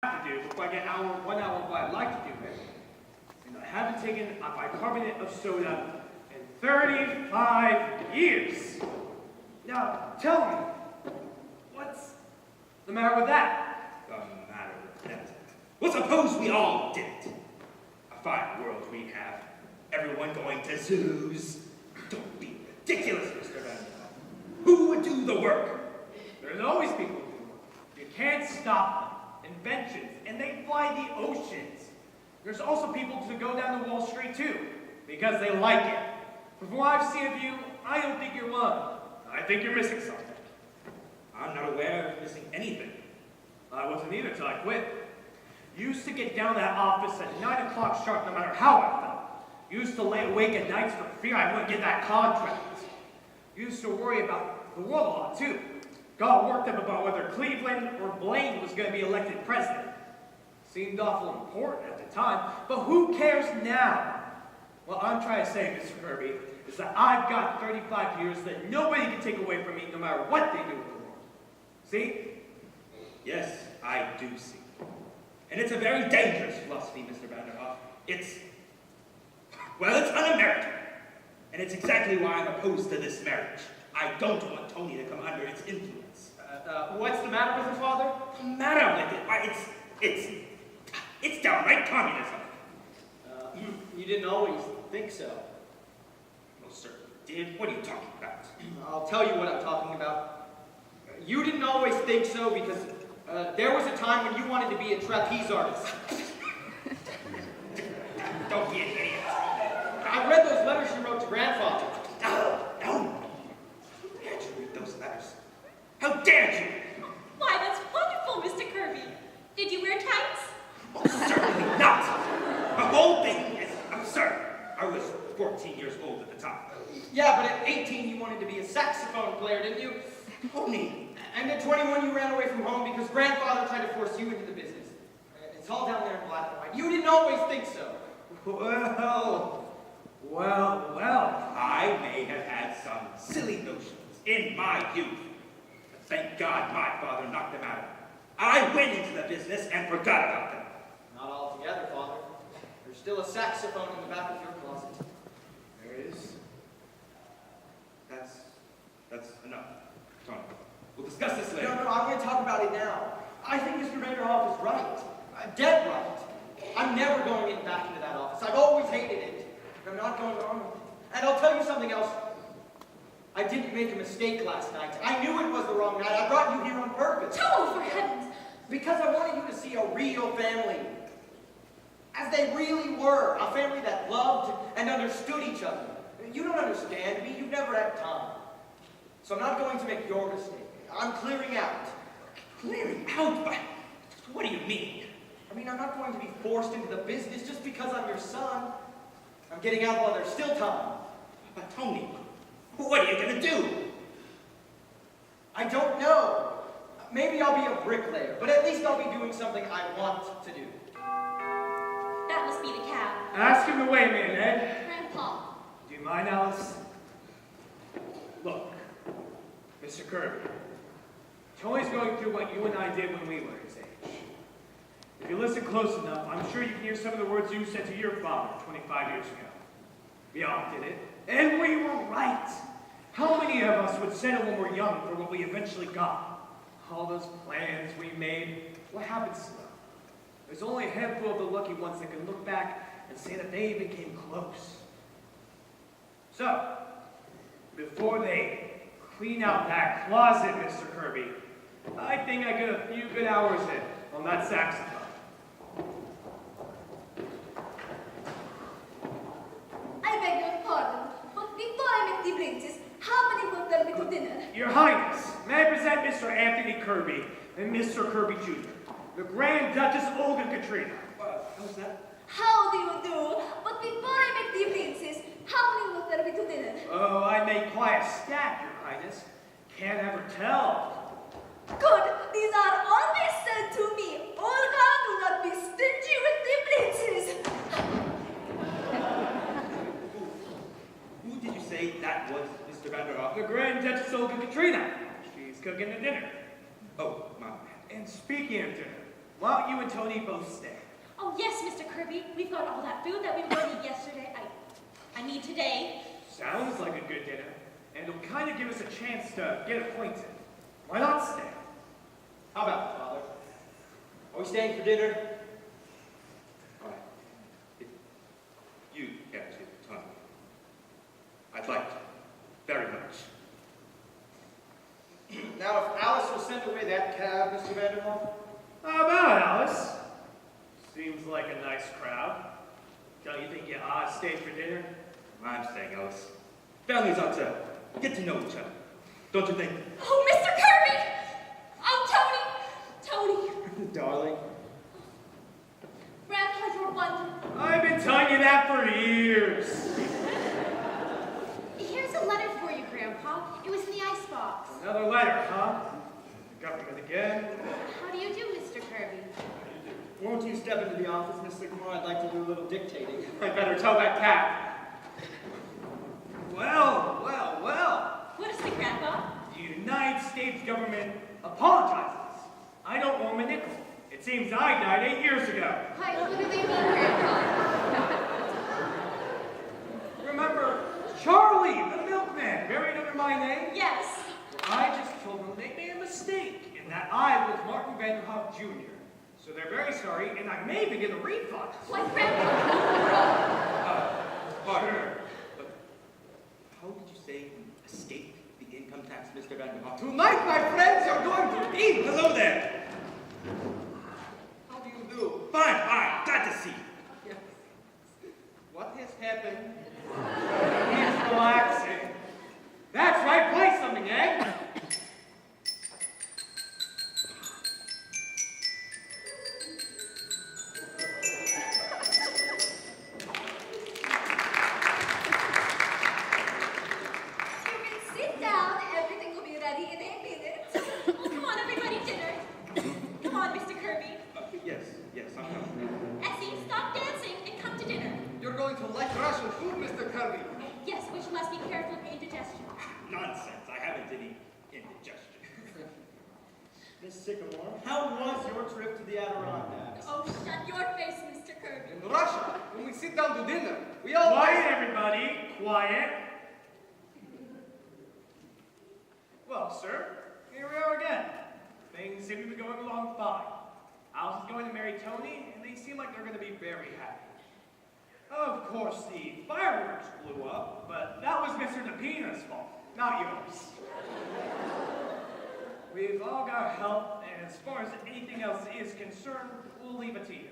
have to do before I get 1 hour of what I'd like to do it. And I haven't taken a bicarbonate of soda in 35 years. Now, tell me, what's the matter with that? The matter with that? Well, suppose we all did it. A fine world we have. Everyone going to zoos. Don't be ridiculous, Mr. Vanderbilt. Who would do the work? There's always people who do it. You can't stop them. Inventions, and they fly the oceans. There's also people who go down to Wall Street too, because they like it. From what I've seen of you, I don't think you're one. I think you're missing something. I'm not aware of missing anything. I wasn't either till I quit. Used to get down to that office at 9 o'clock sharp no matter how I felt. Used to lay awake at nights for fear I wouldn't get that contract. Used to worry about the world a lot too. Got worked up about whether Cleveland or Blaine was going to be elected president. Seemed awful important at the time, but who cares now? What I'm trying to say, Mr. Kirby, is that I've got 35 years that nobody can take away from me no matter what they do with the world. See? Yes, I do see. And it's a very dangerous philosophy, Mr. Vanderhoff. It's un-American. And it's exactly why I'm opposed to this marriage. I don't want Tony to come under its influence. What's the matter with her father? What's the matter with it? Why, it's downright communism. You didn't always think so. Most certainly did. What are you talking about? I'll tell you what I'm talking about. You didn't always think so because there was a time when you wanted to be a trapeze artist. Don't be an idiot. I read those letters you wrote to grandfather. No. How dared you read those letters? How dared you? Why, that's wonderful, Mr. Kirby. Did you wear tights? Oh, certainly not. The whole thing is absurd. I was 14 years old at the time. Yeah, but at 18 you wanted to be a saxophone player, didn't you? Tony. And at 21 you ran away from home because grandfather tried to force you into the business. It's all down there in black and white. You didn't always think so. Well. I may have had some silly notions in my youth. But thank God my father knocked them out. I went into the business and forgot about them. Not altogether, Father. There's still a saxophone in the back of your closet. There is. That's enough. Tony, we'll discuss this later. No, I'm going to talk about it now. I think Mr. Vanderhoff is right. Dead right. I'm never going back into that office. I've always hated it. I'm not going on with it. And I'll tell you something else. I didn't make a mistake last night. I knew it was the wrong night. I brought you here on purpose. Oh, for heavens! Because I wanted you to see a real family. As they really were. A family that loved and understood each other. You don't understand me. You've never had time. So I'm not going to make your mistake. I'm clearing out. Clearing out? But what do you mean? I mean, I'm not going to be forced into the business just because I'm your son. I'm getting out while there's still time. But Tony, what are you going to do? I don't know. Maybe I'll be a bricklayer, but at least I'll be doing something I want to do. That must be the cab. Ask him the way, man, Ed. Grandpa. Do you mind, Alice? Look, Mr. Kirby, Tony's going through what you and I did when we were his age. If you listen close enough, I'm sure you can hear some of the words you said to your father 25 years ago. We all did it, and we were right. How many of us would settle when we're young for what we eventually got? All those plans we made, what happens to them? There's only a handful of the lucky ones that can look back and say that they even came close. So, before they clean out that closet, Mr. Kirby, I think I get a few good hours in on that saxophone. I beg your pardon, but before I meet the princess, how many will there be to dinner? Your Highness, may I present Mr. Anthony Kirby and Mr. Kirby Jr., the Grand Duchess Olga Katrina. How's that? How do you do? But before I meet the princess, how many will there be to dinner? Oh, I make quite a stack, Your Highness. Can't ever tell. Good, these are always said to me. Olga, do not be stingy with the princess. Who did you say that was, Mr. Vanderhoff? The Grand Duchess Olga Katrina. She's cooking the dinner. Oh, my bad. And speaking of dinner, Why don't you and Tony both stay? Oh, yes, Mr. Kirby. We've got all that food that we wanted yesterday. I mean today. Sounds like a good dinner, and it'll kind of give us a chance to get acquainted. Why not stay? How about it, Father? Are we staying for dinner? All right. If you get to Tony, I'd like to, very much. Now, if Alice will send away that cab, Mr. Vanderhoff. How about Alice? Seems like a nice crowd. Don't you think you ought to stay for dinner? I'm saying, Alice, families ought to get to know each other. Don't you think? Oh, Mr. Kirby! Oh, Tony! Tony! Darling. Grandpa, you're wonderful. I've been telling you that for years. Here's a letter for you, Grandpa. It was in the icebox. Another letter, huh? The government again? How do you do, Mr. Kirby? Won't you step into the office, Mr. Kumar? I'd like to do a little dictating. I better tell that cat. Well, well, well. What is it, Grandpa? The United States government apologizes. I don't owe him a nickel. It seems I died 8 years ago. Hi, what do they mean, Grandpa? Remember Charlie, the milkman, buried under my name? Yes. I just told them they made a mistake in that I was Martin Vanderhoff Jr. So they're very sorry, and I may even get a refund. Why, Grandpa? Sure. But how did you say you escaped the income tax, Mr. Vanderhoff? Tonight, my friends, you're going to eat. Hello there. How do you do? Fine, fine. Glad to see you. Yes. What has happened? He's relaxing. That's right, play something, eh? You can sit down. Everything will be ready in a minute. Oh, come on, everybody, dinner. Come on, Mr. Kirby. Yes, I'm coming. Essie, stop dancing and come to dinner. You're going to like Russian food, Mr. Kirby. Yes, but you must be careful of indigestion. Nonsense. I haven't any indigestion. Miss Sycamore, how was your trip to the Adirondacks? Oh, shut your face, Mr. Kirby. In Russia, when we sit down to dinner, we all Quiet, everybody. Quiet. Well, sir, here we are again. Things seem to be going along fine. Alice is going to marry Tony, and they seem like they're going to be very happy. Of course, the fireworks blew up, but that was Mr. DePina's fault, not yours. We've all got our help, and as far as anything else is concerned, we'll leave it to you.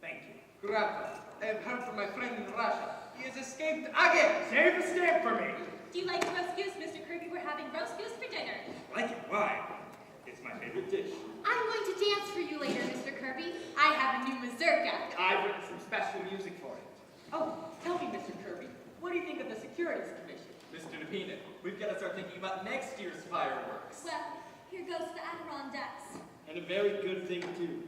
Thank you. Grandpa, I have heard from my friend in Russia. He has escaped again. Save the stamp for me. Do you like roast goose, Mr. Kirby? We're having roast goose for dinner. Like it? Why? It's my favorite dish. I'm going to dance for you later, Mr. Kirby. I have a new mazurka. I've written some special music for it. Oh, tell me, Mr. Kirby, what do you think of the Securities Commission? Mr. DePina, we've got to start thinking about next year's fireworks. Well, here goes the Adirondacks. And a very good thing, too.